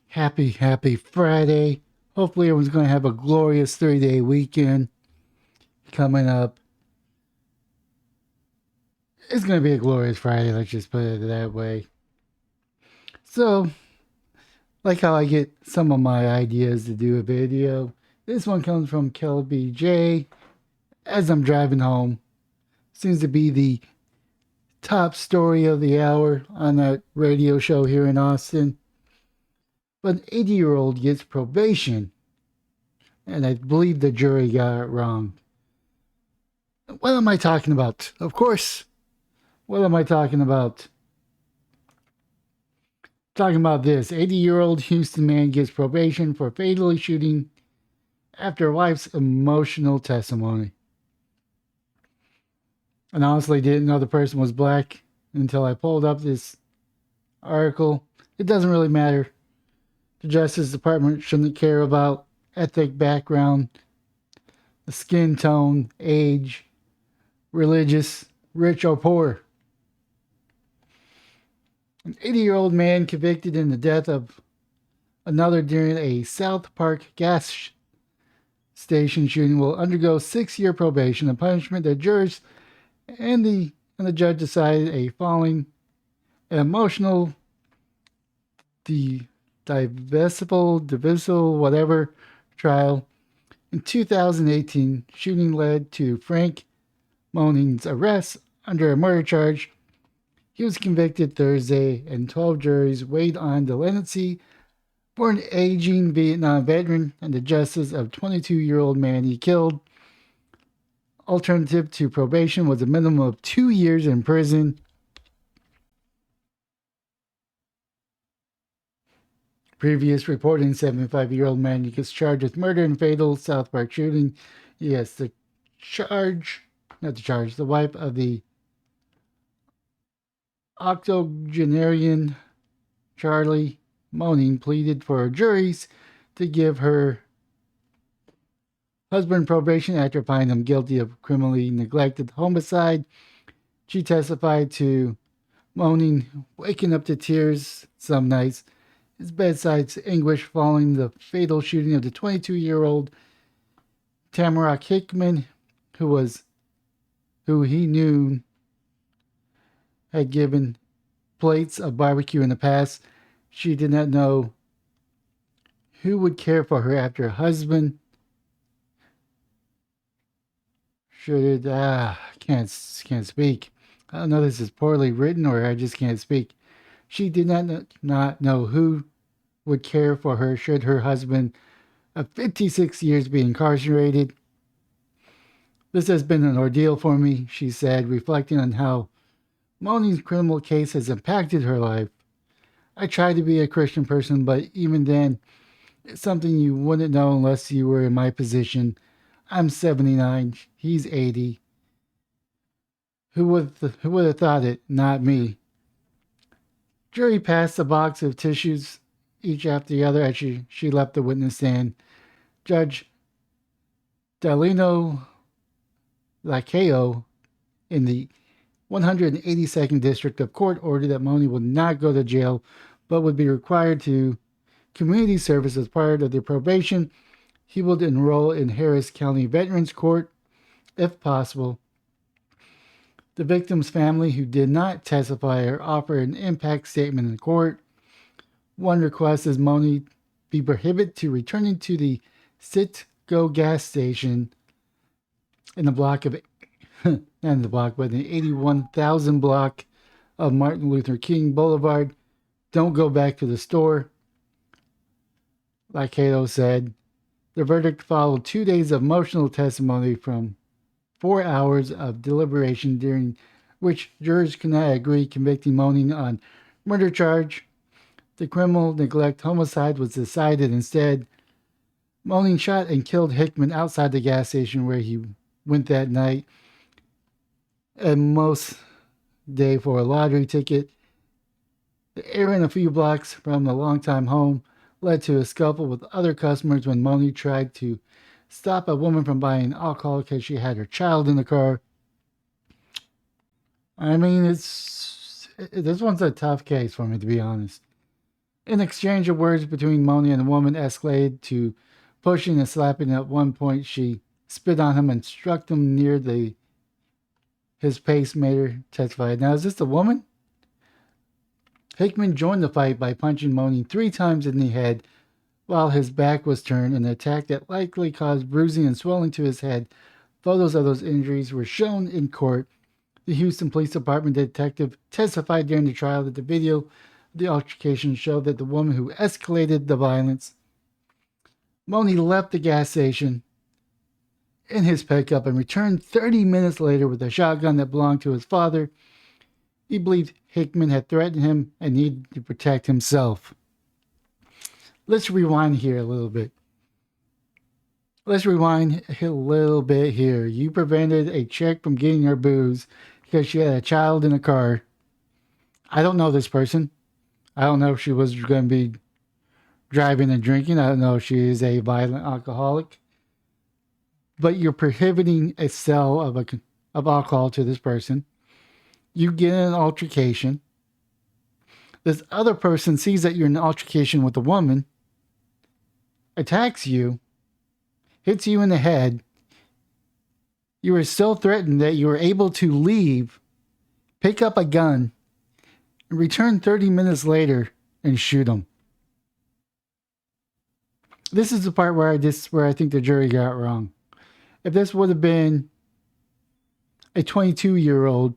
Happy Friday. Hopefully everyone's going to have a glorious 3-day weekend coming up. It's going to be a glorious Friday, let's just put it that way. So, like how I get some of my ideas to do a video, this one comes from Kelby J. As I'm driving home, seems to be the top story of the hour on that radio show here in Austin. But an 80-year-old gets probation, and I believe the jury got it wrong. What am I talking about? Of course, what am I talking about? Talking about this 80-year-old Houston man gets probation for fatally shooting after wife's emotional testimony. And honestly didn't know the person was black until I pulled up this article. It doesn't really matter. The Justice Department shouldn't care about ethnic background, the skin tone, age, religious, rich or poor. An 80-year-old man convicted in the death of another during a South Park gas station shooting will undergo 6-year probation, a punishment that jurors and the judge decided a following an emotional, divisible, whatever trial. In 2018, shooting led to Frank Moning's arrest under a murder charge. He was convicted Thursday, and 12 juries weighed on the leniency for an aging Vietnam veteran and the justice of 22-year-old man he killed. Alternative to probation was a minimum of 2 years in prison. Previous reporting, 75-year-old man gets charged with murder and fatal South Park shooting. Yes, the wife of the octogenarian Charlie Moaning pleaded for juries to give her husband probation after finding him guilty of criminally neglected homicide. She testified to Moaning waking up to tears some nights, his bedside's anguish following the fatal shooting of the 22-year-old Tamarack Hickman, who he knew had given plates of barbecue in the past. She did not know who would care for her after her husband can't speak. I don't know if this is poorly written or I just can't speak. She did not know who would care for her should her husband of 56 years be incarcerated. This has been an ordeal for me, she said, reflecting on how Moning's criminal case has impacted her life. I try to be a Christian person, but even then, it's something you wouldn't know unless you were in my position. I'm 79, he's 80. Who would have thought it? Not me. Jury passed a box of tissues, each after the other, as she left the witness stand. Judge Dalino Lacayo in the 182nd District of Court ordered that Moning would not go to jail, but would be required to community service as part of their probation. He would enroll in Harris County Veterans Court, if possible. The victim's family, who did not testify or offer an impact statement in court, one request is Moning be prohibited to returning to the Citgo gas station in the block of not in the block, but in the 81,000 block of Martin Luther King Boulevard. Don't go back to the store, like Cato said. The verdict followed 2 days of emotional testimony from 4 hours of deliberation, during which jurors could not agree, convicting Moning on murder charge. The criminal neglect homicide was decided instead. Moning shot and killed Hickman outside the gas station where he went that night, and most day for a lottery ticket. The errand a few blocks from the longtime home led to a scuffle with other customers when Moning tried to stop a woman from buying alcohol because she had her child in the car. I mean, this one's a tough case for me, to be honest. An exchange of words between Moni and the woman escalated to pushing and slapping. At one point, she spit on him and struck him near his pacemaker, testified. Now, is this the woman? Hickman joined the fight by punching Moni 3 times in the head while his back was turned, an attack that likely caused bruising and swelling to his head. Photos of those injuries were shown in court. The Houston Police Department detective testified during the trial that the video of the altercation showed that the woman who escalated the violence, Moni, left the gas station in his pickup and returned 30 minutes later with a shotgun that belonged to his father. He believed Hickman had threatened him and needed to protect himself. Let's rewind here a little bit. Here. You prevented a chick from getting her booze because she had a child in a car. I don't know this person. I don't know if she was going to be driving and drinking. I don't know if she is a violent alcoholic. But you're prohibiting a sale of alcohol to this person. You get in an altercation. This other person sees that you're in an altercation with a woman, attacks you, hits you in the head. You were so threatened that you were able to leave, pick up a gun, and return 30 minutes later and shoot him. This is the part where I think the jury got wrong. If this would have been a 22-year-old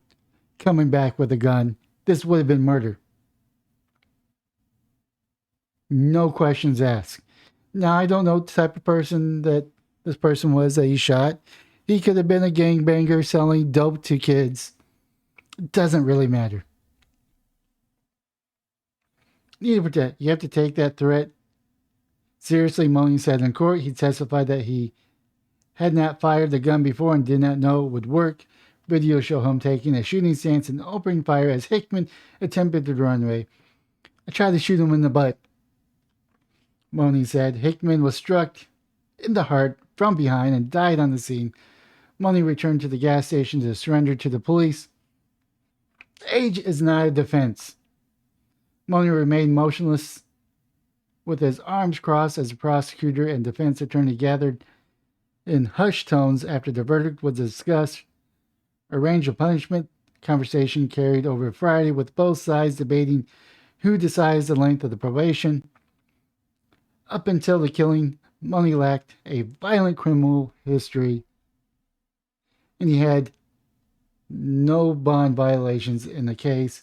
coming back with a gun, this would have been murder. No questions asked. Now, I don't know the type of person that this person was that he shot. He could have been a gangbanger selling dope to kids. It doesn't really matter. You have to take that threat seriously, Moni said in court. He testified that he had not fired the gun before and did not know it would work. Video show him taking a shooting stance and opening fire as Hickman attempted to run away. I tried to shoot him in the butt, Moni said. Hickman was struck in the heart from behind and died on the scene. Moni returned to the gas station to surrender to the police. Age is not a defense. Moni remained motionless with his arms crossed as the prosecutor and defense attorney gathered in hushed tones after the verdict was discussed. A range of punishment conversation carried over Friday, with both sides debating who decides the length of the probation. Up until the killing, Moni lacked a violent criminal history, and he had no bond violations in the case.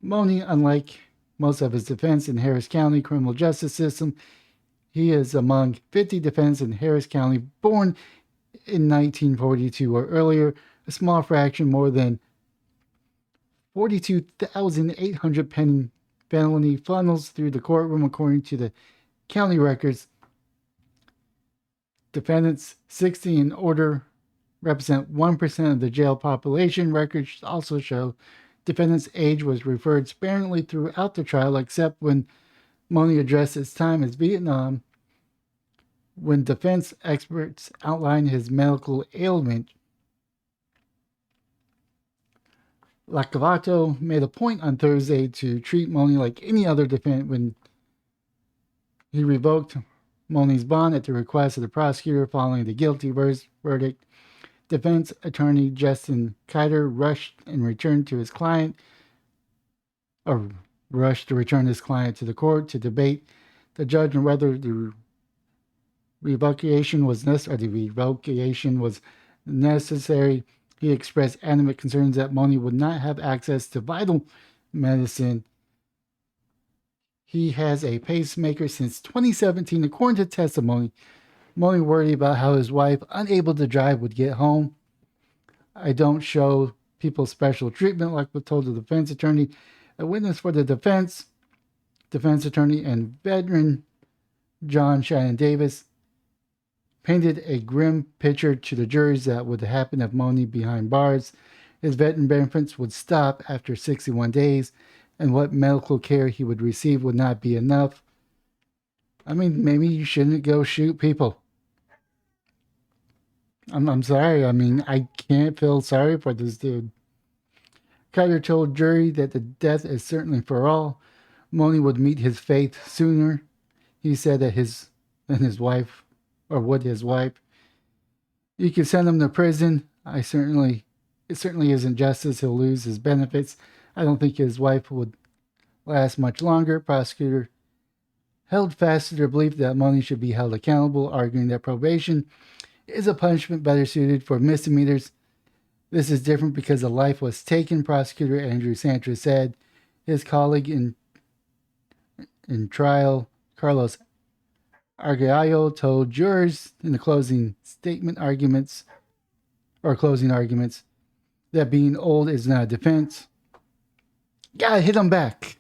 Moni, unlike most of his defense in Harris County criminal justice system, he is among 50 defendants in Harris County born in 1942 or earlier, a small fraction more than 42,800 felony funnels through the courtroom, according to the county records. Defendants 60 and older represent 1% of the jail population. Records also show defendants' age was referred sparingly throughout the trial, except when Moni addressed his time as Vietnam, when defense experts outlined his medical ailment. Lacavato made a point on Thursday to treat Moni like any other defendant when he revoked Moni's bond at the request of the prosecutor following the guilty verdict. Defense attorney Justin Kiter rushed to return his client to the court to debate the judge on whether the revocation was necessary. He expressed adamant concerns that Moni would not have access to vital medicine. He has a pacemaker since 2017, according to testimony. Moni worried about how his wife, unable to drive, would get home. I don't show people special treatment, like was told the defense attorney. A witness for the defense attorney, and veteran John Shannon Davis painted a grim picture to the juries that would happen if Moni behind bars. His veteran benefits would stop after 61 days, and what medical care he would receive would not be enough. I mean, maybe you shouldn't go shoot people. I'm sorry. I mean, I can't feel sorry for this dude. Kiter told jury that the death is certainly for all. Moni would meet his fate sooner. He said that his wife, or would his wife. You could send him to prison. It certainly isn't justice. He'll lose his benefits. I don't think his wife would last much longer. Prosecutor held fast to their belief that Moni should be held accountable, arguing that probation is a punishment better suited for misdemeanors. This is different because a life was taken, prosecutor Andrew Sanchez said. His colleague in trial, Carlos Argüello, told jurors in the closing arguments that being old is not a defense. Gotta hit him back.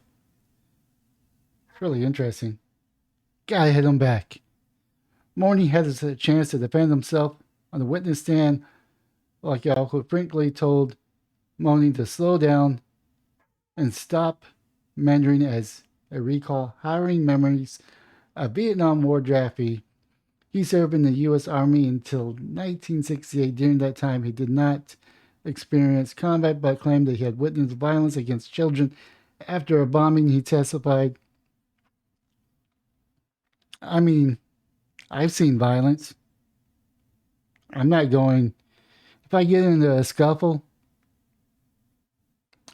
It's really interesting. Gotta hit him back. Moni had a chance to defend himself on the witness stand, like Alco frankly told Moni to slow down and stop Mandarin as a recall harrowing memories of Vietnam War draftee. He served in the U.S. Army until 1968. During that time, he did not experience combat, but claimed that he had witnessed violence against children after a bombing. He testified, I mean, I've seen violence. I'm not going. If I get into a scuffle,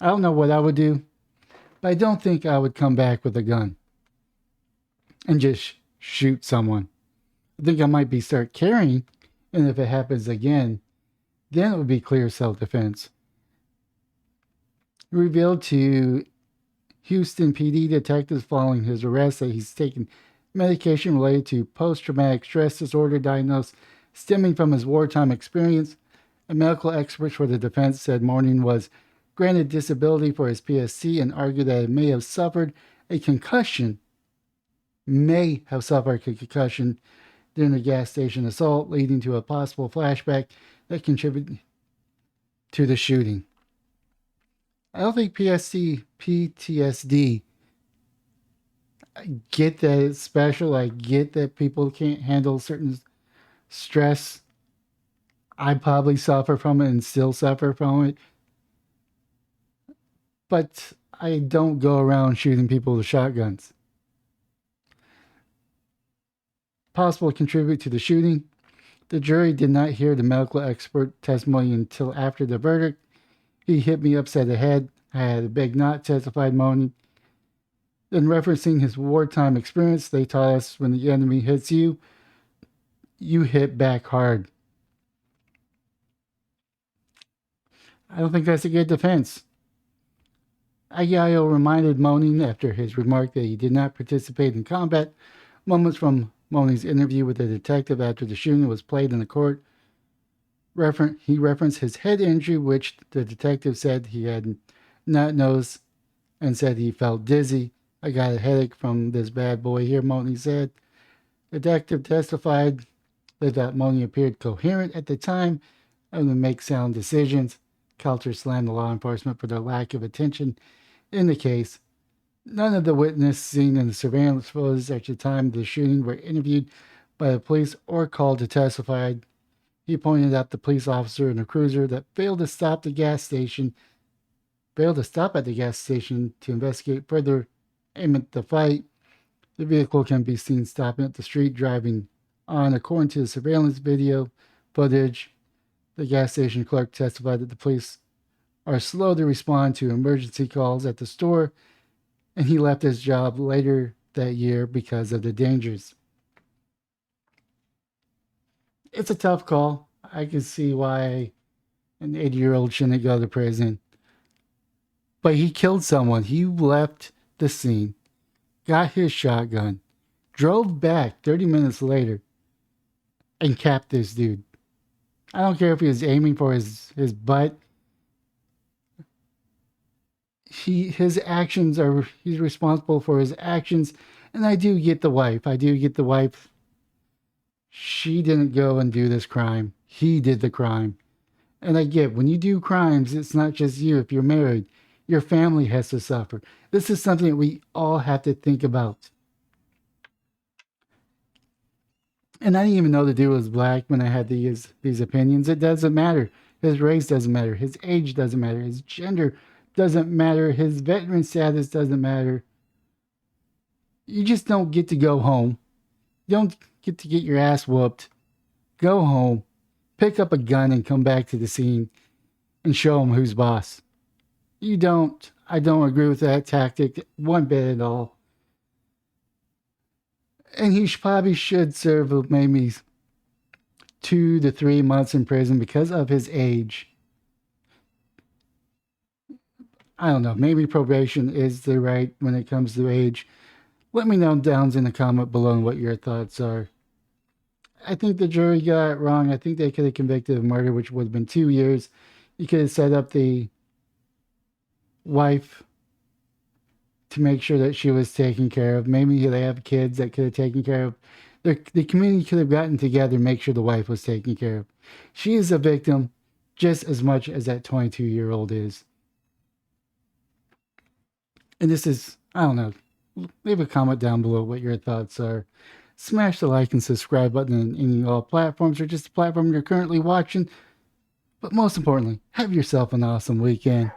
I don't know what I would do, but I don't think I would come back with a gun and just shoot someone. I think I might start carrying, and if it happens again, then it would be clear self-defense. Revealed to Houston PD detectives following his arrest that he's taken medication related to post-traumatic stress disorder diagnosis stemming from his wartime experience. A medical expert for the defense said Morning was granted disability for his PSC and argued that he may have suffered a concussion during the gas station assault, leading to a possible flashback that contributed to the shooting. I don't think PTSD, I get that it's special. I get that people can't handle certain stress. I probably suffer from it and still suffer from it. But I don't go around shooting people with shotguns. Possible to contribute to the shooting. The jury did not hear the medical expert testimony until after the verdict. He hit me upside the head. I had a big knot, testified Moni. Then referencing his wartime experience, they taught us when the enemy hits you, you hit back hard. I don't think that's a good defense. Aguayo reminded Moni after his remark that he did not participate in combat. Moments from Moni's interview with the detective after the shooting was played in the court. He referenced his head injury, which the detective said he had not noticed, and said he felt dizzy. I got a headache from this bad boy here, Moni said. The detective testified that Moni appeared coherent at the time and would make sound decisions. Kelter slammed the law enforcement for their lack of attention in the case. None of the witnesses seen in the surveillance photos at the time of the shooting were interviewed by the police or called to testify. He pointed out the police officer in a cruiser that failed to stop at the gas station to investigate further amid the fight. The vehicle can be seen stopping at the street, driving on. According to the surveillance video footage, the gas station clerk testified that the police are slow to respond to emergency calls at the store, and he left his job later that year because of the dangers. It's a tough call. I can see why an 80-year-old shouldn't go to prison. But he killed someone. He left the scene, got his shotgun, drove back 30 minutes later, and capped this dude. I don't care if he was aiming for his butt. He's responsible for his actions. And I do get the wife. She didn't go and do this crime. He did the crime. And I get, when you do crimes, it's not just you. If you're married, your family has to suffer. This is something that we all have to think about. And I didn't even know the dude was black when I had these opinions. It doesn't matter. His race doesn't matter. His age doesn't matter. His gender doesn't matter. His veteran status doesn't matter. You just don't get to go home. You don't get to get your ass whooped. Go home, pick up a gun, and come back to the scene and show them who's boss. You don't. I don't agree with that tactic one bit at all. And he probably should serve maybe 2 to 3 months in prison because of his age. I don't know. Maybe probation is the right when it comes to age. Let me know down in the comment below what your thoughts are. I think the jury got it wrong. I think they could have convicted of murder, which would have been 2 years. You could have set up the wife to make sure that she was taken care of. Maybe they have kids that could have taken care of. The community could have gotten together and make sure the wife was taken care of. She is a victim just as much as that 22-year-old is. And this is, I don't know, leave a comment down below what your thoughts are. Smash the like and subscribe button on any all platforms or just the platform you're currently watching. But most importantly, have yourself an awesome weekend.